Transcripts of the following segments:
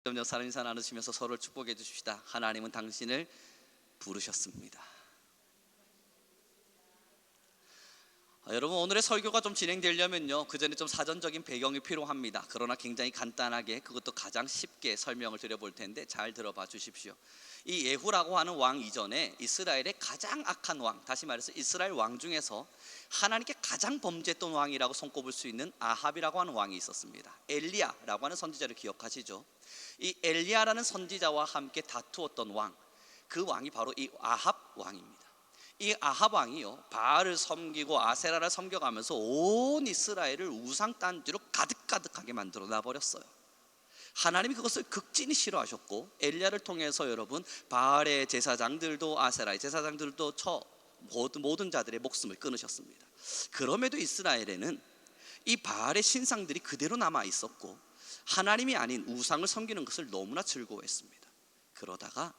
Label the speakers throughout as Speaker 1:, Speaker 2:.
Speaker 1: 점점 사람 인사 나누시면서 서로를 축복해 주십시다. 하나님은 당신을 부르셨습니다. 여러분, 오늘의 설교가 좀 진행되려면요, 그 전에 좀 사전적인 배경이 필요합니다. 그러나 굉장히 간단하게, 그것도 가장 쉽게 설명을 드려볼 텐데 잘 들어봐 주십시오. 이 예후라고 하는 왕 이전에 이스라엘의 가장 악한 왕, 다시 말해서 이스라엘 왕 중에서 하나님께 가장 범죄했던 왕이라고 손꼽을 수 있는 아합이라고 하는 왕이 있었습니다. 엘리야라고 하는 선지자를 기억하시죠? 이 엘리야라는 선지자와 함께 다투었던 왕, 그 왕이 바로 이 아합 왕입니다. 이 아합 왕이요, 바알을 섬기고 아세라를 섬겨가면서 온 이스라엘을 우상 딴지로 가득가득하게 만들어 놔버렸어요. 하나님이 그것을 극진히 싫어하셨고, 엘리야를 통해서 여러분, 바알의 제사장들도 아세라의 제사장들도 모든 자들의 목숨을 끊으셨습니다. 그럼에도 이스라엘에는 이 바알의 신상들이 그대로 남아 있었고, 하나님이 아닌 우상을 섬기는 것을 너무나 즐거워했습니다. 그러다가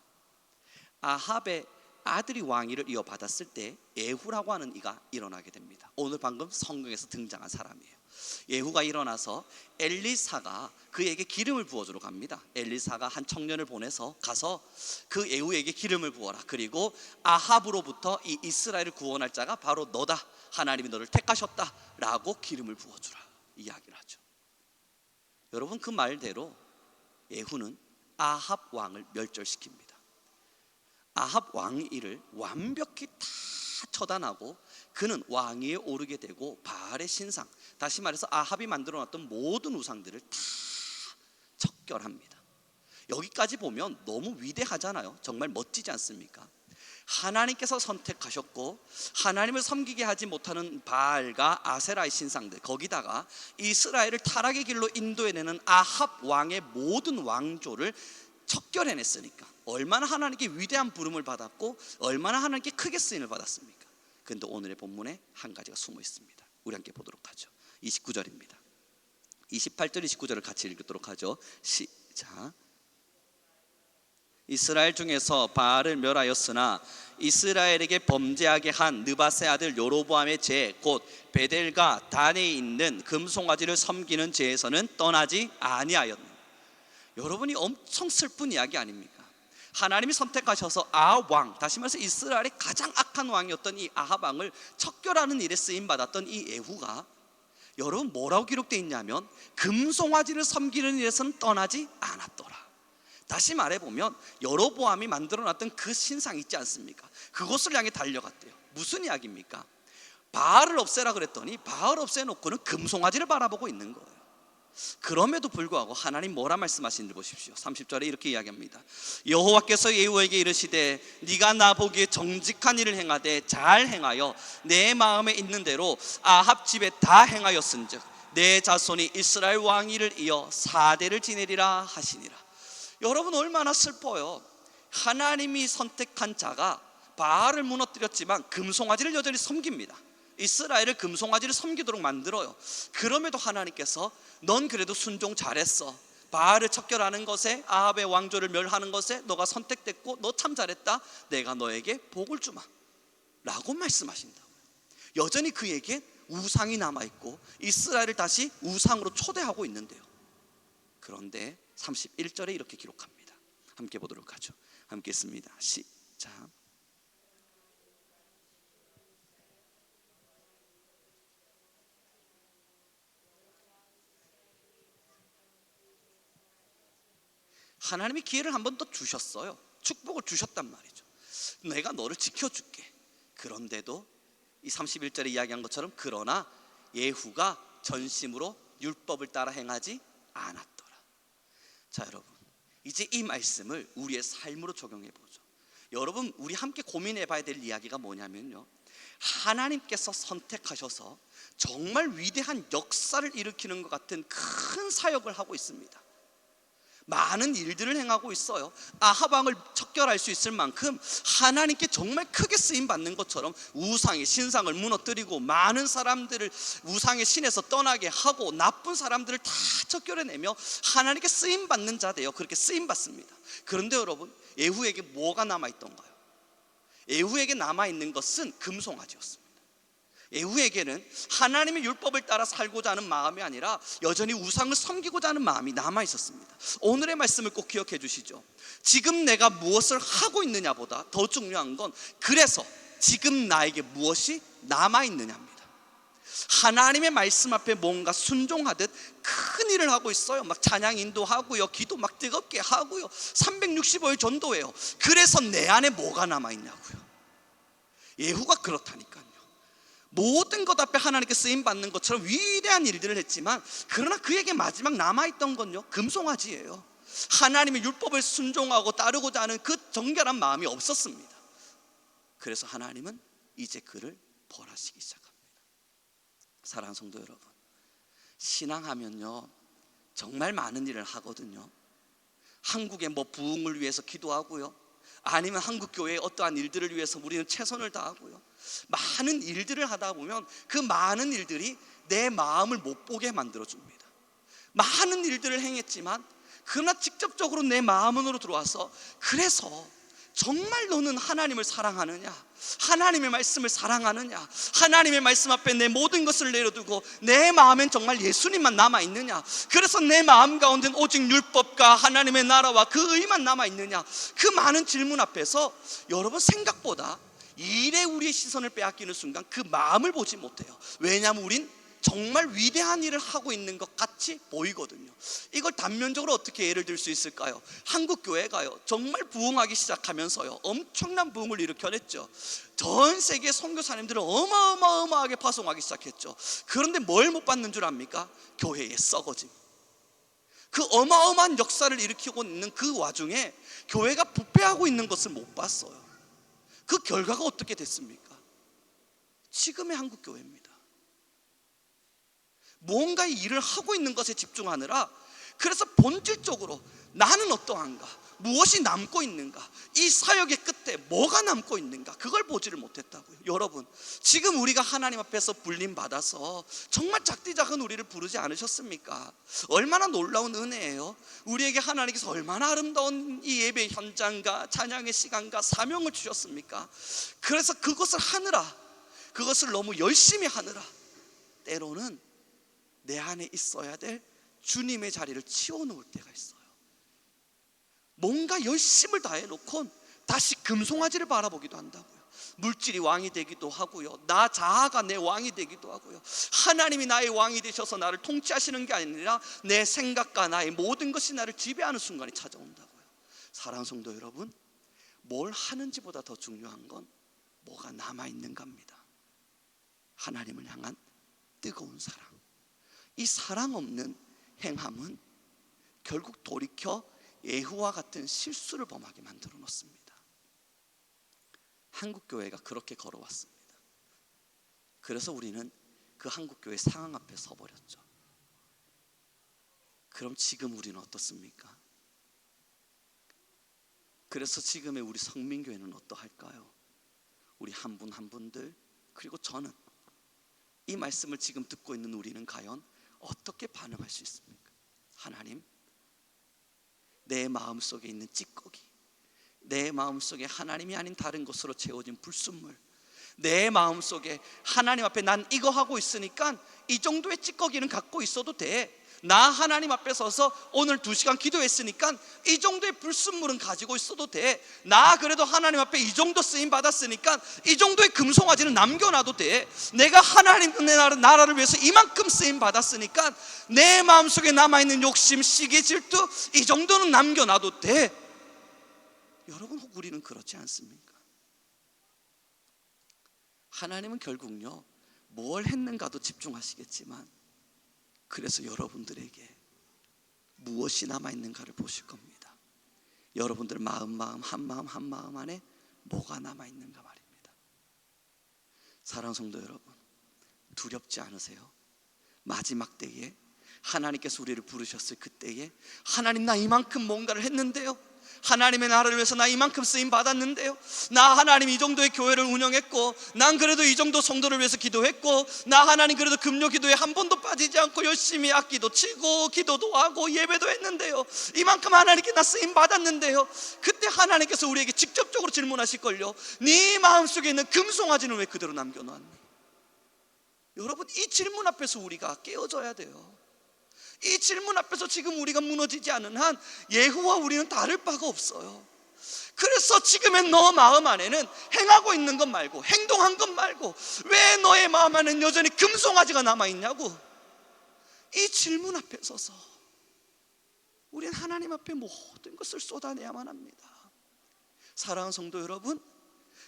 Speaker 1: 아합의 아들이 왕위를 이어받았을 때 예후라고 하는 이가 일어나게 됩니다. 오늘 방금 성경에서 등장한 사람이에요. 예후가 일어나서 엘리사가 그에게 기름을 부어주러 갑니다. 엘리사가 한 청년을 보내서 가서 그 예후에게 기름을 부어라. 그리고 아합으로부터 이 이스라엘을 구원할 자가 바로 너다. 하나님이 너를 택하셨다. 라고 기름을 부어주라 이야기를 하죠. 여러분, 그 말대로 예후는 아합 왕을 멸절시킵니다. 아합 왕의 일을 완벽히 다 처단하고 그는 왕위에 오르게 되고 바알의 신상, 다시 말해서 아합이 만들어놨던 모든 우상들을 다 척결합니다. 여기까지 보면 너무 위대하잖아요. 정말 멋지지 않습니까? 하나님께서 선택하셨고 하나님을 섬기게 하지 못하는 바알과 아세라의 신상들, 거기다가 이스라엘을 타락의 길로 인도해내는 아합 왕의 모든 왕조를 척결해냈으니까 얼마나 하나님께 위대한 부름을 받았고 얼마나 하나님께 크게 쓰임을 받았습니까? 그런데 오늘의 본문에 한 가지가 숨어 있습니다. 우리 함께 보도록 하죠. 29절입니다 28절 29절을 같이 읽도록 하죠. 시작. 이스라엘 중에서 바알을 멸하였으나 이스라엘에게 범죄하게 한 느밧의 아들 여로보암의 죄, 곧 베델과 단에 있는 금송아지를 섬기는 죄에서는 떠나지 아니하였네. 여러분이 엄청 슬픈 이야기 아닙니까? 하나님이 선택하셔서 아왕, 다시 말해서 이스라엘의 가장 악한 왕이었던 이 아합 왕을 척결하는 일에 쓰임받았던 이 예후가, 여러분 뭐라고 기록되어 있냐면 금송아지를 섬기는 일에서는 떠나지 않았더라. 다시 말해보면 여로보암이 만들어놨던 그 신상 있지 않습니까? 그것을 향해 달려갔대요. 무슨 이야기입니까? 바알을 없애라 그랬더니 바알 없애놓고는 금송아지를 바라보고 있는 거예요. 그럼에도 불구하고 하나님 뭐라 말씀하시는지 보십시오. 30절에 이렇게 이야기합니다. 여호와께서 예후에게 이르시되 네가 나 보기에 정직한 일을 행하되 잘 행하여 내 마음에 있는 대로 아합 집에 다 행하였은즉 내 자손이 이스라엘 왕위를 이어 4대를 지내리라 하시니라. 여러분 얼마나 슬퍼요. 하나님이 선택한 자가 바알을 무너뜨렸지만 금송아지를 여전히 섬깁니다. 이스라엘을 금송아지를 섬기도록 만들어요. 그럼에도 하나님께서 넌 그래도 순종 잘했어. 바알을 척결하는 것에, 아합의 왕조를 멸하는 것에 너가 선택됐고 너 참 잘했다. 내가 너에게 복을 주마 라고 말씀하신다고요. 여전히 그에게 우상이 남아있고 이스라엘을 다시 우상으로 초대하고 있는데요. 그런데 31절에 이렇게 기록합니다. 함께 보도록 하죠. 함께 읽습니다. 시작. 하나님이 기회를 한 번 더 주셨어요. 축복을 주셨단 말이죠. 내가 너를 지켜줄게. 그런데도 이 31절에 이야기한 것처럼 그러나 예후가 전심으로 율법을 따라 행하지 않았더라. 자, 여러분 이제 이 말씀을 우리의 삶으로 적용해 보죠. 여러분 우리 함께 고민해 봐야 될 이야기가 뭐냐면요, 하나님께서 선택하셔서 정말 위대한 역사를 일으키는 것 같은 큰 사역을 하고 있습니다. 많은 일들을 행하고 있어요. 아합 왕을 척결할 수 있을 만큼 하나님께 정말 크게 쓰임받는 것처럼 우상의 신상을 무너뜨리고 많은 사람들을 우상의 신에서 떠나게 하고 나쁜 사람들을 다 척결해내며 하나님께 쓰임받는 자대요. 그렇게 쓰임받습니다. 그런데 여러분 예후에게 뭐가 남아있던가요? 예후에게 남아있는 것은 금송아지였습니다. 예후에게는 하나님의 율법을 따라 살고자 하는 마음이 아니라 여전히 우상을 섬기고자 하는 마음이 남아 있었습니다. 오늘의 말씀을 꼭 기억해 주시죠. 지금 내가 무엇을 하고 있느냐보다 더 중요한 건 그래서 지금 나에게 무엇이 남아 있느냐입니다. 하나님의 말씀 앞에 뭔가 순종하듯 큰 일을 하고 있어요. 막 찬양 인도하고요, 기도 막 뜨겁게 하고요, 365일 전도해요. 그래서 내 안에 뭐가 남아 있냐고요. 예후가 그렇다니까요. 모든 것 앞에 하나님께 쓰임 받는 것처럼 위대한 일들을 했지만, 그러나 그에게 마지막 남아있던 건요, 금송아지예요. 하나님의 율법을 순종하고 따르고자 하는 그 정결한 마음이 없었습니다. 그래서 하나님은 이제 그를 벌하시기 시작합니다. 사랑하는 성도 여러분, 신앙하면요 정말 많은 일을 하거든요. 한국의 부흥을 위해서 기도하고요, 아니면 한국교회의 어떠한 일들을 위해서 우리는 최선을 다하고요, 많은 일들을 하다 보면 그 많은 일들이 내 마음을 못 보게 만들어줍니다. 많은 일들을 행했지만 그러나 직접적으로 내 마음 안으로 들어와서, 그래서 정말 너는 하나님을 사랑하느냐, 하나님의 말씀을 사랑하느냐, 하나님의 말씀 앞에 내 모든 것을 내려두고 내 마음엔 정말 예수님만 남아있느냐, 그래서 내 마음 가운데는 오직 율법과 하나님의 나라와 그 의만 남아있느냐, 그 많은 질문 앞에서 여러분 생각보다 일에 우리의 시선을 빼앗기는 순간 그 마음을 보지 못해요. 왜냐하면 우린 정말 위대한 일을 하고 있는 것 같이 보이거든요. 이걸 단면적으로 어떻게 예를 들 수 있을까요? 한국교회가요 정말 부흥하기 시작하면서요 엄청난 부흥을 일으켜냈죠. 전 세계 선교사님들을 어마어마하게 파송하기 시작했죠. 그런데 뭘 못 받는 줄 압니까? 교회의 썩어짐. 그 어마어마한 역사를 일으키고 있는 그 와중에 교회가 부패하고 있는 것을 못 봤어요. 그 결과가 어떻게 됐습니까? 지금의 한국교회입니다. 뭔가 일을 하고 있는 것에 집중하느라, 그래서 본질적으로 나는 어떠한가, 무엇이 남고 있는가, 이 사역의 끝에 뭐가 남고 있는가, 그걸 보지를 못했다고요. 여러분, 지금 우리가 하나님 앞에서 불림받아서 정말 작디 작은 우리를 부르지 않으셨습니까? 얼마나 놀라운 은혜예요. 우리에게 하나님께서 얼마나 아름다운 이 예배 현장과 찬양의 시간과 사명을 주셨습니까? 그래서 그것을 하느라, 그것을 너무 열심히 하느라 때로는 내 안에 있어야 될 주님의 자리를 치워놓을 때가 있어요. 뭔가 열심을 다해놓고 다시 금송아지를 바라보기도 한다고요. 물질이 왕이 되기도 하고요, 나 자아가 내 왕이 되기도 하고요, 하나님이 나의 왕이 되셔서 나를 통치하시는 게 아니라 내 생각과 나의 모든 것이 나를 지배하는 순간이 찾아온다고요. 사랑하는 성도 여러분, 뭘 하는지보다 더 중요한 건 뭐가 남아있는가입니다. 하나님을 향한 뜨거운 사랑. 이 사랑 없는 행함은 결국 돌이켜 예후와 같은 실수를 범하게 만들어 놓습니다. 한국교회가 그렇게 걸어왔습니다. 그래서 우리는 그 한국교회 상황 앞에 서버렸죠. 그럼 지금 우리는 어떻습니까? 그래서 지금의 우리 성민교회는 어떠할까요? 우리 한 분 한 분들, 그리고 저는, 이 말씀을 지금 듣고 있는 우리는 과연 어떻게 반응할 수 있습니까? 하나님, 내 마음속에 있는 찌꺼기, 내 마음속에 하나님이 아닌 다른 것으로 채워진 불순물, 내 마음속에 하나님 앞에 난 이거 하고 있으니까 이 정도의 찌꺼기는 갖고 있어도 돼, 나 하나님 앞에 서서 오늘 2시간 기도했으니까 이 정도의 불순물은 가지고 있어도 돼, 나 그래도 하나님 앞에 이 정도 쓰임 받았으니까 이 정도의 금송아지는 남겨놔도 돼, 내가 하나님의 나라를 위해서 이만큼 쓰임 받았으니까 내 마음속에 남아있는 욕심, 시기, 질투 이 정도는 남겨놔도 돼. 여러분, 혹 우리는 그렇지 않습니까? 하나님은 결국요 뭘 했는가도 집중하시겠지만, 그래서 여러분들에게 무엇이 남아있는가를 보실 겁니다. 여러분들 마음 한 마음 안에 뭐가 남아있는가 말입니다. 사랑하는 성도 여러분, 두렵지 않으세요? 마지막 때에 하나님께서 우리를 부르셨을 그때에, 하나님 나 이만큼 뭔가를 했는데요, 하나님의 나라를 위해서 나 이만큼 쓰임 받았는데요, 나 하나님 이 정도의 교회를 운영했고, 난 그래도 이 정도 성도를 위해서 기도했고, 나 하나님 그래도 금요 기도에 한 번도 빠지지 않고 열심히 악기도 치고 기도도 하고 예배도 했는데요, 이만큼 하나님께 나 쓰임 받았는데요, 그때 하나님께서 우리에게 직접적으로 질문하실걸요. 네 마음속에 있는 금송아지는 왜 그대로 남겨놨니? 여러분, 이 질문 앞에서 우리가 깨어져야 돼요. 이 질문 앞에서 지금 우리가 무너지지 않은 한 예후와 우리는 다를 바가 없어요. 그래서 지금의 너 마음 안에는 행하고 있는 것 말고, 행동한 것 말고, 왜 너의 마음 안에는 여전히 금송아지가 남아있냐고. 이 질문 앞에 서서 우리는 하나님 앞에 모든 것을 쏟아내야만 합니다. 사랑하는 성도 여러분,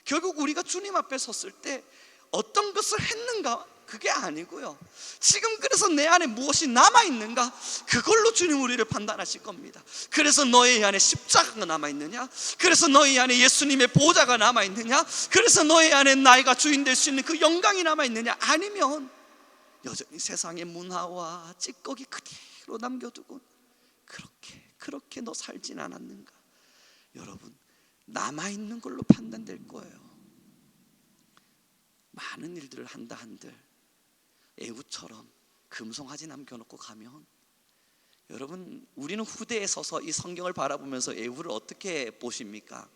Speaker 1: 결국 우리가 주님 앞에 섰을 때 어떤 것을 했는가, 그게 아니고요, 지금 그래서 내 안에 무엇이 남아있는가, 그걸로 주님 우리를 판단하실 겁니다. 그래서 너의 안에 십자가가 남아있느냐, 그래서 너의 안에 예수님의 보좌가 남아있느냐, 그래서 너의 안에 나이가 주인 될 수 있는 그 영광이 남아있느냐, 아니면 여전히 세상의 문화와 찌꺼기 그대로 남겨두고 그렇게 너 살진 않았는가. 여러분, 남아있는 걸로 판단될 거예요. 많은 일들을 한다 한들 애후처럼 금송아지 남겨놓고 가면, 여러분, 우리는 후대에 서서 이 성경을 바라보면서 애후를 어떻게 보십니까?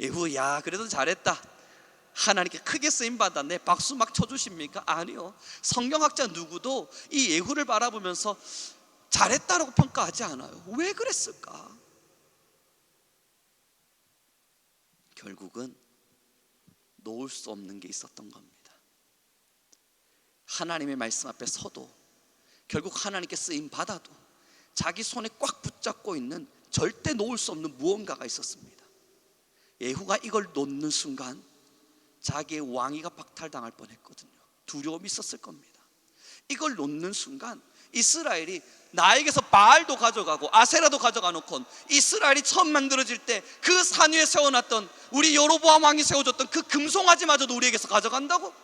Speaker 1: 애후, 야 그래도 잘했다, 하나님께 크게 쓰임받았네, 박수 막 쳐주십니까? 아니요. 성경학자 누구도 이 예후를 바라보면서 잘했다라고 평가하지 않아요. 왜 그랬을까? 결국은 놓을 수 없는 게 있었던 겁니다. 하나님의 말씀 앞에 서도, 결국 하나님께 쓰임받아도 자기 손에 꽉 붙잡고 있는 절대 놓을 수 없는 무언가가 있었습니다. 예후가 이걸 놓는 순간 자기의 왕위가 박탈당할 뻔했거든요. 두려움이 있었을 겁니다. 이걸 놓는 순간 이스라엘이 나에게서 바알도 가져가고 아세라도 가져가 놓고, 이스라엘이 처음 만들어질 때 그 산 위에 세워놨던 우리 여로보암 왕이 세워줬던 그 금송아지마저도 우리에게서 가져간다고?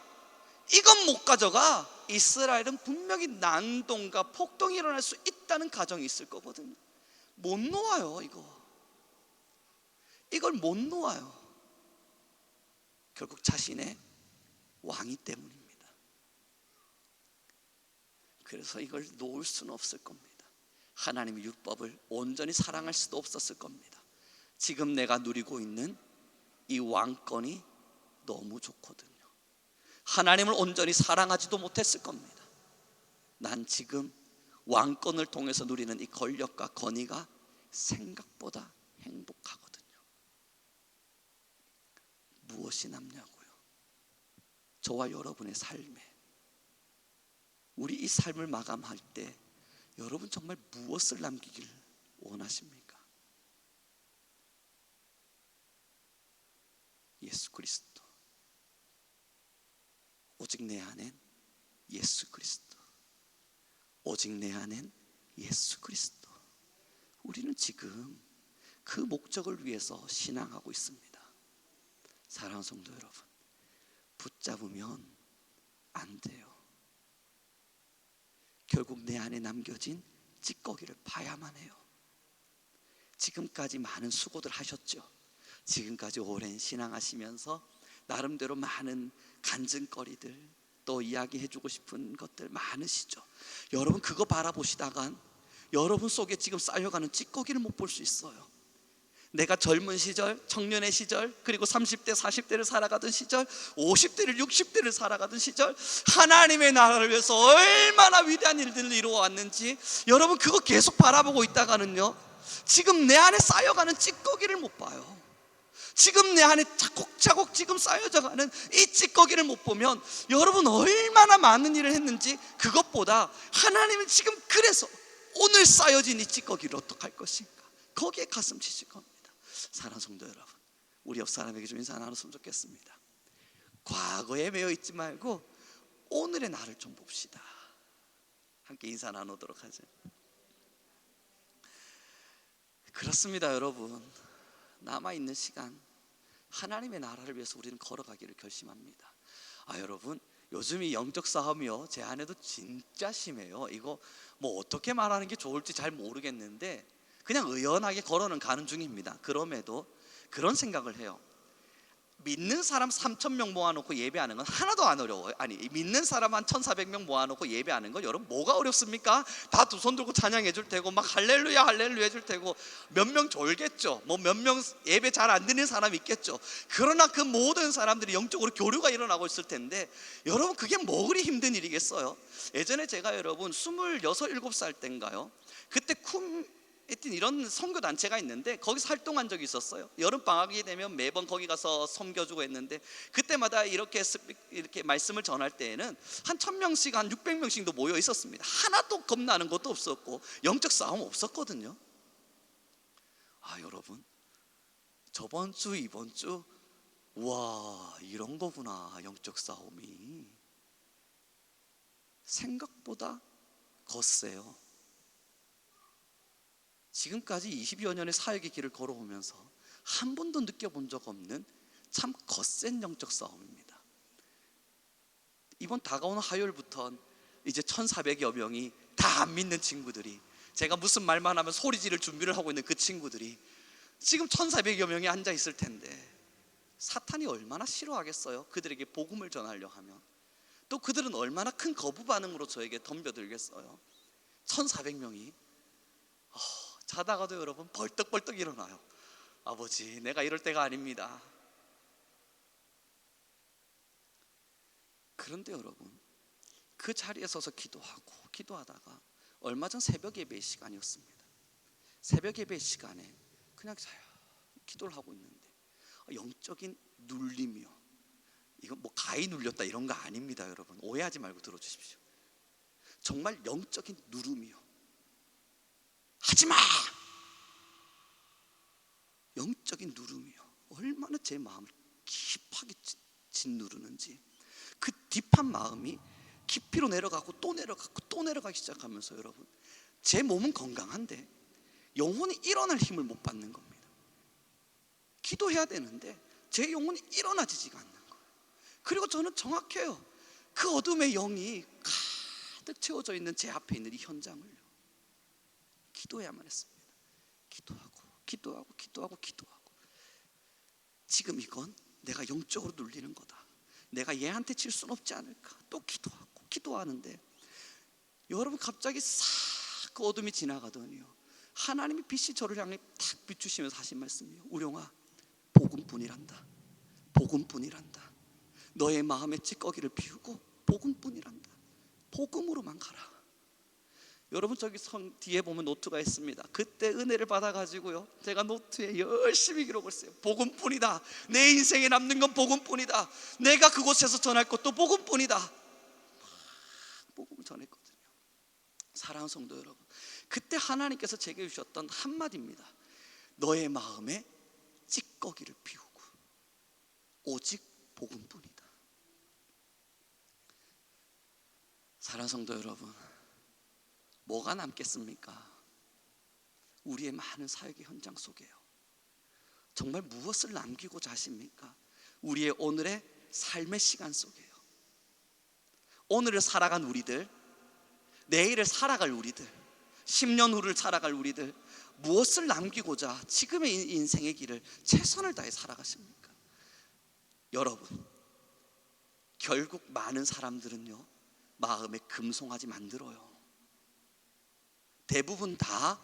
Speaker 1: 이건 못 가져가. 이스라엘은 분명히 난동과 폭동이 일어날 수 있다는 가정이 있을 거거든요. 못 놓아요. 이걸 못 놓아요. 결국 자신의 왕위 때문입니다. 그래서 이걸 놓을 수는 없을 겁니다. 하나님의 율법을 온전히 사랑할 수도 없었을 겁니다. 지금 내가 누리고 있는 이 왕권이 너무 좋거든요. 하나님을 온전히 사랑하지도 못했을 겁니다. 난 지금 왕권을 통해서 누리는 이 권력과 권위가 생각보다 행복하거든요. 무엇이 남냐고요? 저와 여러분의 삶에, 우리 이 삶을 마감할 때 여러분 정말 무엇을 남기길 원하십니까? 예수 그리스도. 오직 내 안엔 예수 그리스도. 오직 내 안엔 예수 그리스도. 우리는 지금 그 목적을 위해서 신앙하고 있습니다. 사랑하는 성도 여러분, 붙잡으면 안 돼요. 결국 내 안에 남겨진 찌꺼기를 파야만 해요. 지금까지 많은 수고들 하셨죠. 지금까지 오랜 신앙하시면서 나름대로 많은 간증거리들, 또 이야기해주고 싶은 것들 많으시죠. 여러분, 그거 바라보시다간 여러분 속에 지금 쌓여가는 찌꺼기를 못 볼 수 있어요. 내가 젊은 시절, 청년의 시절, 그리고 30대, 40대를 살아가던 시절, 50대를, 60대를 살아가던 시절, 하나님의 나라를 위해서 얼마나 위대한 일들을 이루어왔는지 여러분 그거 계속 바라보고 있다가는요, 지금 내 안에 쌓여가는 찌꺼기를 못 봐요. 지금 내 안에 차곡차곡 지금 쌓여져가는 이 찌꺼기를 못 보면 여러분 얼마나 많은 일을 했는지, 그것보다 하나님은 지금 그래서 오늘 쌓여진 이 찌꺼기를 어떡할 것인가, 거기에 가슴 치실 겁니다. 사랑하는 성도 여러분, 우리 옆 사람에게 좀 인사 나눴으면 좋겠습니다. 과거에 매여 있지 말고 오늘의 나를 좀 봅시다. 함께 인사 나누도록 하죠. 그렇습니다. 여러분, 남아있는 시간 하나님의 나라를 위해서 우리는 걸어가기를 결심합니다. 여러분, 요즘 이 영적 싸움이요, 제 안에도 진짜 심해요. 이거 뭐 어떻게 말하는 게 좋을지 잘 모르겠는데 그냥 의연하게 걸어는 가는 중입니다. 그럼에도 그런 생각을 해요. 믿는 사람 3,000명 모아놓고 예배하는 건 하나도 안 어려워요. 아니, 믿는 사람 한 1,400명 모아놓고 예배하는 건 여러분 뭐가 어렵습니까? 다 두 손 들고 찬양해 줄 테고 막 할렐루야 할렐루야 해줄 테고 몇 명 졸겠죠. 뭐 몇 명 예배 잘 안 드는 사람 있겠죠. 그러나 그 모든 사람들이 영적으로 교류가 일어나고 있을 텐데 여러분 그게 뭐 그리 힘든 일이겠어요? 예전에 제가 여러분 26, 7살 때인가요? 그때 하여튼 이런 선교 단체가 있는데 거기서 활동한 적이 있었어요. 여름 방학이 되면 매번 거기 가서 섬겨주고 했는데 그때마다 이렇게 말씀을 전할 때에는 한 1,000명씩 한 600명씩도 모여 있었습니다. 하나도 겁나는 것도 없었고 영적 싸움 없었거든요. 아, 여러분 저번 주 이번 주 와, 이런 거구나. 영적 싸움이 생각보다 거세요. 지금까지 20여 년의 사역의 길을 걸어오면서 한 번도 느껴본 적 없는 참 거센 영적 싸움입니다. 이번 다가오는 화요일부터 이제 1,400여 명이 다 안 믿는 친구들이, 제가 무슨 말만 하면 소리 지를 준비를 하고 있는 그 친구들이 지금 1,400여 명이 앉아 있을 텐데 사탄이 얼마나 싫어하겠어요? 그들에게 복음을 전하려 하면. 또 그들은 얼마나 큰 거부 반응으로 저에게 덤벼들겠어요? 1,400명이 자다가도 여러분 벌떡벌떡 일어나요. 아버지, 내가 이럴 때가 아닙니다. 그런데 여러분 그 자리에 서서 기도하다가 얼마 전 새벽 예배의 시간이었습니다. 새벽 예배의 시간에 그냥 기도를 하고 있는데 영적인 눌림이요, 이건 뭐 가히 눌렸다 이런 거 아닙니다. 여러분 오해하지 말고 들어주십시오. 정말 영적인 누름이요, 하지마! 영적인 누름이요, 얼마나 제 마음을 깊하게 짓누르는지 그 딥한 마음이 깊이로 내려가고 또 내려가고 또 내려가기 시작하면서 여러분 제 몸은 건강한데 영혼이 일어날 힘을 못 받는 겁니다. 기도해야 되는데 제 영혼이 일어나지지가 않는 거예요. 그리고 저는 정확해요. 그 어둠의 영이 가득 채워져 있는 제 앞에 있는 이 현장을요 기도해야만 했습니다. 기도하고 지금 이건 내가 영적으로 눌리는 거다. 내가 얘한테 칠 수는 없지 않을까. 또 기도하는데 여러분 갑자기 싹 그 어둠이 지나가더니요 하나님의 빛이 저를 향해 탁 비추시면서 하신 말씀이요, 우룡아, 복음뿐이란다. 너의 마음의 찌꺼기를 비우고 복음뿐이란다. 복음으로만 가라. 여러분 저기 성 뒤에 보면 노트가 있습니다. 그때 은혜를 받아가지고요 제가 노트에 열심히 기록을 했어요. 복음뿐이다. 내 인생에 남는 건 복음뿐이다. 내가 그곳에서 전할 것도 복음뿐이다. 복음을 전했거든요. 사랑하는 성도 여러분, 그때 하나님께서 제게 주셨던 한마디입니다. 너의 마음에 찌꺼기를 비우고 오직 복음뿐이다. 사랑하는 성도 여러분, 뭐가 남겠습니까? 우리의 많은 사역의 현장 속에요 정말 무엇을 남기고자 하십니까? 우리의 오늘의 삶의 시간 속에요. 오늘을 살아간 우리들, 내일을 살아갈 우리들, 10년 후를 살아갈 우리들, 무엇을 남기고자 지금의 인생의 길을 최선을 다해 살아가십니까? 여러분, 결국 많은 사람들은요 마음에 금송아지 만들어요. 대부분 다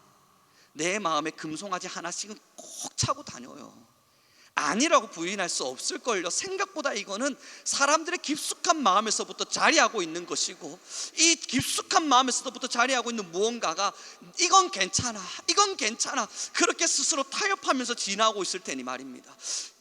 Speaker 1: 내 마음에 금송아지 하나씩은 꼭 차고 다녀요. 아니라고 부인할 수 없을걸요. 생각보다 이거는 사람들의 깊숙한 마음에서부터 자리하고 있는 것이고, 이 깊숙한 마음에서부터 자리하고 있는 무언가가 이건 괜찮아 그렇게 스스로 타협하면서 지나고 있을 테니 말입니다.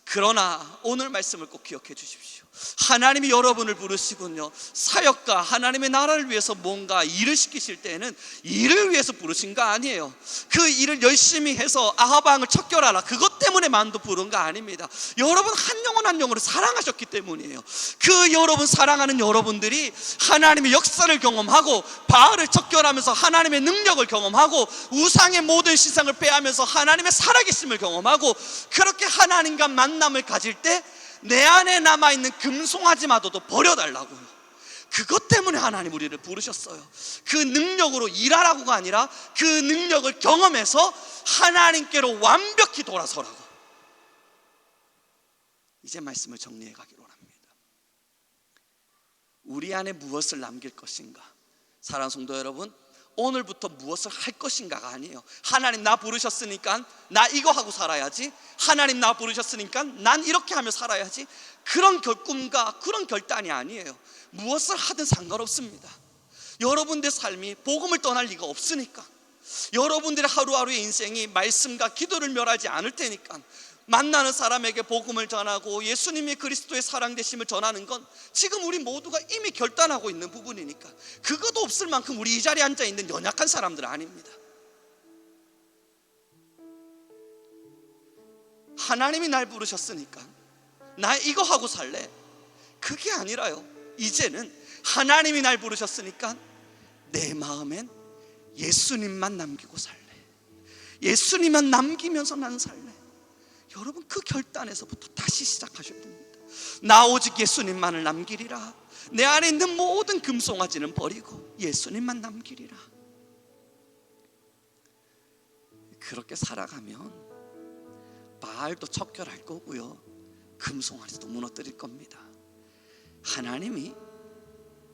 Speaker 1: 그러나 오늘 말씀을 꼭 기억해 주십시오. 하나님이 여러분을 부르시군요 사역과 하나님의 나라를 위해서 뭔가 일을 시키실 때는 일을 위해서 부르신 거 아니에요. 그 일을 열심히 해서 아합 왕을 척결하라, 그것 때문에만도 부른 거 아닙니다. 여러분 한 영혼 한 영혼을 사랑하셨기 때문이에요. 그 여러분 사랑하는 여러분들이 하나님의 역사를 경험하고 바알을 척결하면서 하나님의 능력을 경험하고 우상의 모든 신상을 빼하면서 하나님의 살아계심을 경험하고 그렇게 하나님과 만남을 가질 때 내 안에 남아있는 금송아지마저도 버려달라고요. 그것 때문에 하나님 우리를 부르셨어요. 그 능력으로 일하라고가 아니라 그 능력을 경험해서 하나님께로 완벽히 돌아서라고. 이제 말씀을 정리해 가기로 합니다. 우리 안에 무엇을 남길 것인가? 사랑하는 성도 여러분, 오늘부터 무엇을 할 것인가가 아니에요. 하나님 나 부르셨으니까 나 이거 하고 살아야지, 하나님 나 부르셨으니까 난 이렇게 하며 살아야지, 그런 꿈과 그런 결단이 아니에요. 무엇을 하든 상관없습니다. 여러분들의 삶이 복음을 떠날 리가 없으니까, 여러분들의 하루하루의 인생이 말씀과 기도를 멸하지 않을 테니까, 만나는 사람에게 복음을 전하고 예수님이 그리스도의 사랑되심을 전하는 건 지금 우리 모두가 이미 결단하고 있는 부분이니까, 그것도 없을 만큼 우리 이 자리에 앉아있는 연약한 사람들 아닙니다. 하나님이 날 부르셨으니까 나 이거 하고 살래, 그게 아니라요. 이제는 하나님이 날 부르셨으니까 내 마음엔 예수님만 남기고 살래, 예수님만 남기면서 나는 살래. 여러분, 그 결단에서부터 다시 시작하셔야 됩니다. 나 오직 예수님만을 남기리라. 내 안에 있는 모든 금송아지는 버리고 예수님만 남기리라. 그렇게 살아가면 바알도 척결할 거고요, 금송아지도 무너뜨릴 겁니다. 하나님이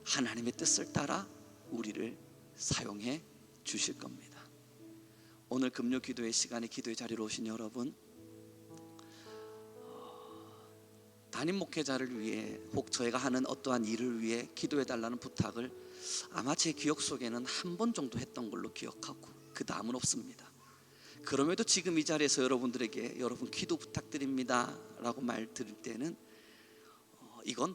Speaker 1: 하나님의 뜻을 따라 우리를 사용해 주실 겁니다. 오늘 금요 기도의 시간에 기도의 자리로 오신 여러분, 담임 목회자를 위해 혹 저희가 하는 어떠한 일을 위해 기도해 달라는 부탁을 아마 제 기억 속에는 한 번 정도 했던 걸로 기억하고 그 다음은 없습니다. 그럼에도 지금 이 자리에서 여러분들에게 여러분 기도 부탁드립니다 라고 말 드릴 때는 이건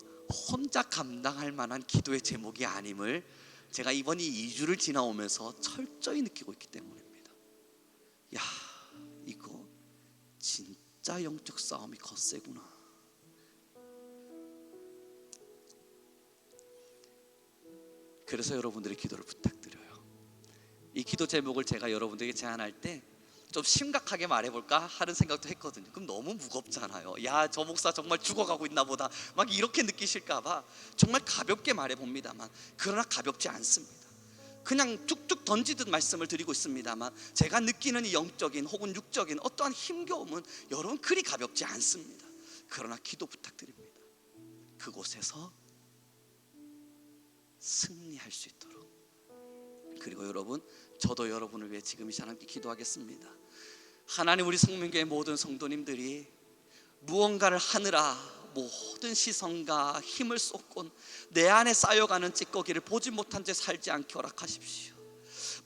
Speaker 1: 혼자 감당할 만한 기도의 제목이 아님을 제가 이번 이 2주를 지나오면서 철저히 느끼고 있기 때문입니다. 야, 이거 진짜 영적 싸움이 거세구나. 그래서 여러분들의 기도를 부탁드려요. 이 기도 제목을 제가 여러분들에게 제안할 때 좀 심각하게 말해볼까 하는 생각도 했거든요. 그럼 너무 무겁잖아요. 야, 저 목사 정말 죽어가고 있나 보다 막 이렇게 느끼실까봐 정말 가볍게 말해봅니다만, 그러나 가볍지 않습니다. 그냥 툭툭 던지듯 말씀을 드리고 있습니다만, 제가 느끼는 이 영적인 혹은 육적인 어떠한 힘겨움은 여러분 그리 가볍지 않습니다. 그러나 기도 부탁드립니다. 그곳에서 승리할 수 있도록. 그리고 여러분, 저도 여러분을 위해 지금 이 시간 함께 기도하겠습니다. 하나님, 우리 성민교회 모든 성도님들이 무언가를 하느라 모든 시선과 힘을 쏟곤 내 안에 쌓여가는 찌꺼기를 보지 못한 채 살지 않게 허락하십시오.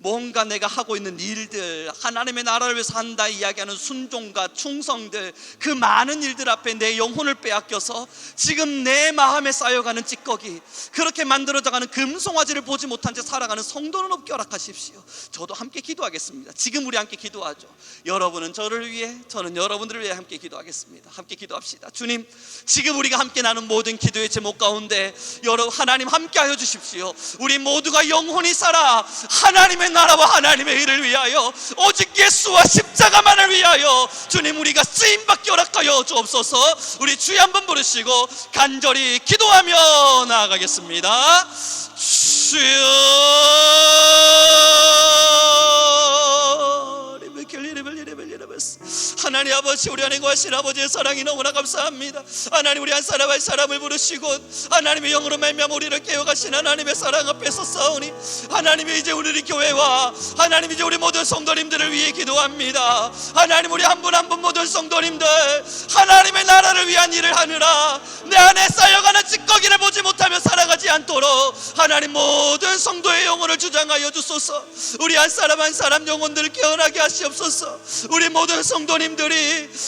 Speaker 1: 뭔가 내가 하고 있는 일들, 하나님의 나라를 위해서 한다 이야기하는 순종과 충성들, 그 많은 일들 앞에 내 영혼을 빼앗겨서 지금 내 마음에 쌓여가는 찌꺼기, 그렇게 만들어져가는 금송아지를 보지 못한 채 살아가는 성도는 없게 허락하십시오. 저도 함께 기도하겠습니다. 지금 우리 함께 기도하죠. 여러분은 저를 위해, 저는 여러분들을 위해 함께 기도하겠습니다. 함께 기도합시다. 주님, 지금 우리가 함께 나눈 모든 기도의 제목 가운데 여러분, 하나님 함께 하여 주십시오. 우리 모두가 영혼이 살아 하나님의 나라와 하나님의 일을 위하여, 오직 예수와 십자가만을 위하여 주님, 우리가 쓰임받게 허락하여 주옵소서. 우리 주여 한번 부르시고 간절히 기도하며 나아가겠습니다. 주여, 하나님 아버지, 우리 안에 거하신 아버지의 사랑이 너무나 감사합니다. 하나님, 우리 한 사람 한 사람을 부르시고 하나님의 영으로 말미암아 우리를 깨워가신 하나님의 사랑 앞에서 싸우니, 하나님이 이제 우리 교회와 하나님 이제 우리 모든 성도님들을 위해 기도합니다. 하나님, 우리 한 분 한 분 모든 성도님들 하나님의 나라를 위한 일을 하느라 내 안에 쌓여가는 찌꺼기를 보지 못하며 살아가지 않도록 하나님 모든 성도의 영혼을 주장하여 주소서. 우리 한 사람 한 사람 영혼들을 깨어나게 하시옵소서. 우리 모든 성도님들이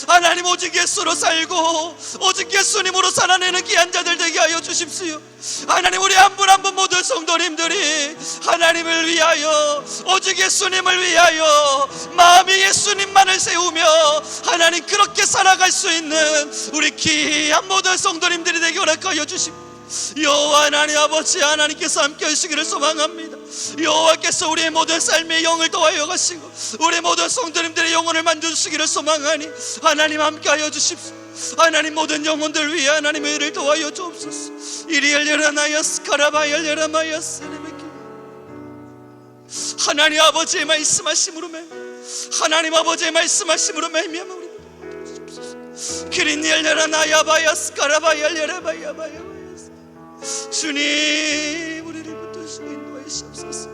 Speaker 1: 하나님 오직 예수로 살고 오직 예수님으로 살아내는 귀한 자들 되게 하여 주십시오. 하나님, 우리 한 분 한 분 모든 성도님들이 하나님을 위하여, 오직 예수님을 위하여 마음이 예수님만을 세우며 하나님 그렇게 살아갈 수 있는 우리 귀한 모든 성도님들이 되게 허락하여 주십시오. 여호와 하나님 아버지, 하나님께서 함께 하시기를 소망합니다. 여호와께서 우리의 모든 삶의 영을 더하여 가시고 우리 모든 성도님들의 영혼을 만져주시기를 소망하니 하나님 함께 하여 주십시오. 하나님, 모든 영혼들 위해 하나님의 일을 도와여 주옵소서. 이리 열려라나야스 카라바 열려라마야스. 하나님 아버지의 말씀하심으로 하나님 아버지의 말씀하심으로 말미암아 우리 주옵소서. 기린 열려라 나야바야스 까라바 열려라바 야바야바야스. 주님 우리를 붙드시고 인도해 주옵소서.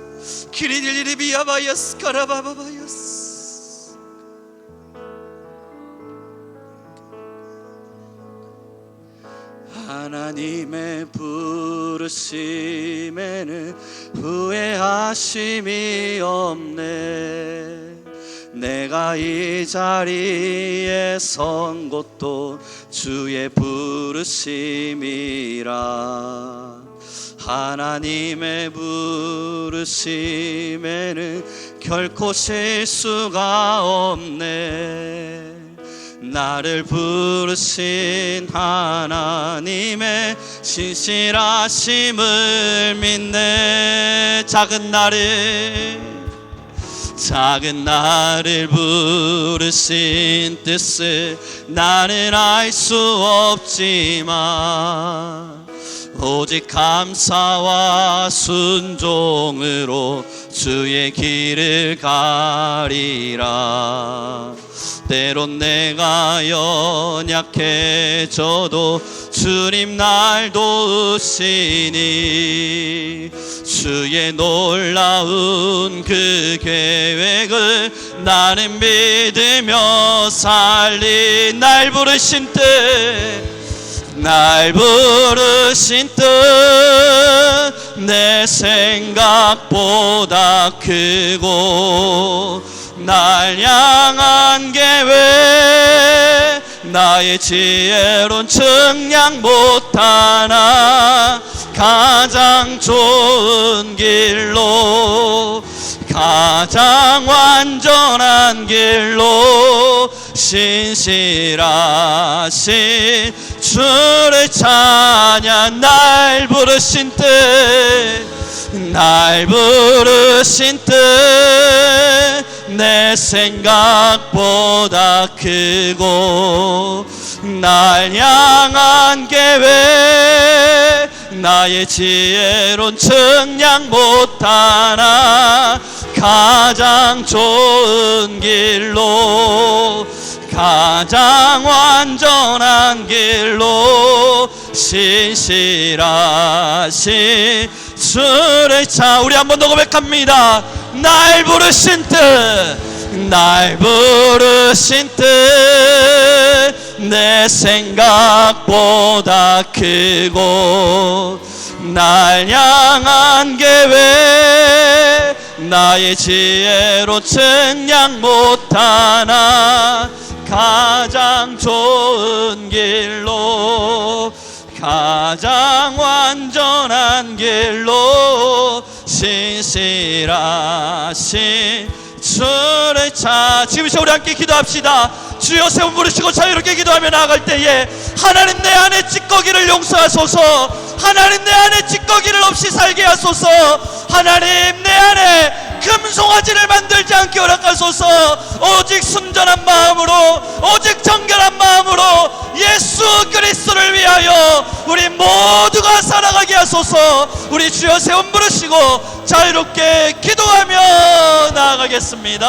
Speaker 1: 기린 열리비 야바야스 까라바바바야스. 하나님의 부르심에는 후회하심이 없네. 내가 이 자리에 선 것도 주의 부르심이라. 하나님의 부르심에는 결코 실수가 없네. 나를 부르신 하나님의 신실하심을 믿네. 작은 나를 부르신 뜻을 나는 알 수 없지만 오직 감사와 순종으로 주의 길을 가리라. 때론 내가 연약해져도 주님 날 도우시니 주의 놀라운 그 계획을 나는 믿으며 살리. 날 부르신 뜻 내 생각보다 크고 날 향한 계획 나의 지혜론 측량 못하나 가장 좋은 길로 가장 완전한 길로 신실하신 주를 찬양. 날 부르신 뜻 내 생각보다 크고 날 향한 계획 나의 지혜론 측량 못하나 가장 좋은 길로 가장 완전한 길로 신실하신 주를 차. 우리 한 번 더 고백합니다. 날 부르신 뜻 내 생각보다 크고 날 향한 계획 나의 지혜로 측량 못하나 가장 좋은 길로 가장 완전한 길로 신실하신 주를 찾아. 지금 우리 함께 기도합시다. 주여 세움 부르시고 자유롭게 기도하며 나아갈 때에 하나님 내 안에 찌꺼기를 용서하소서. 하나님 내 안에 찌꺼기를 없이 살게 하소서. 하나님 내 안에 금송아지를 만들지 않게 허락하소서. 오직 순전한 마음으로 오직 정결한 마음으로 예수 그리스도를 위하여 우리 모두가 살아가게 하소서. 우리 주여 세움 부르시고 자유롭게 기도하며 나아가겠습니다.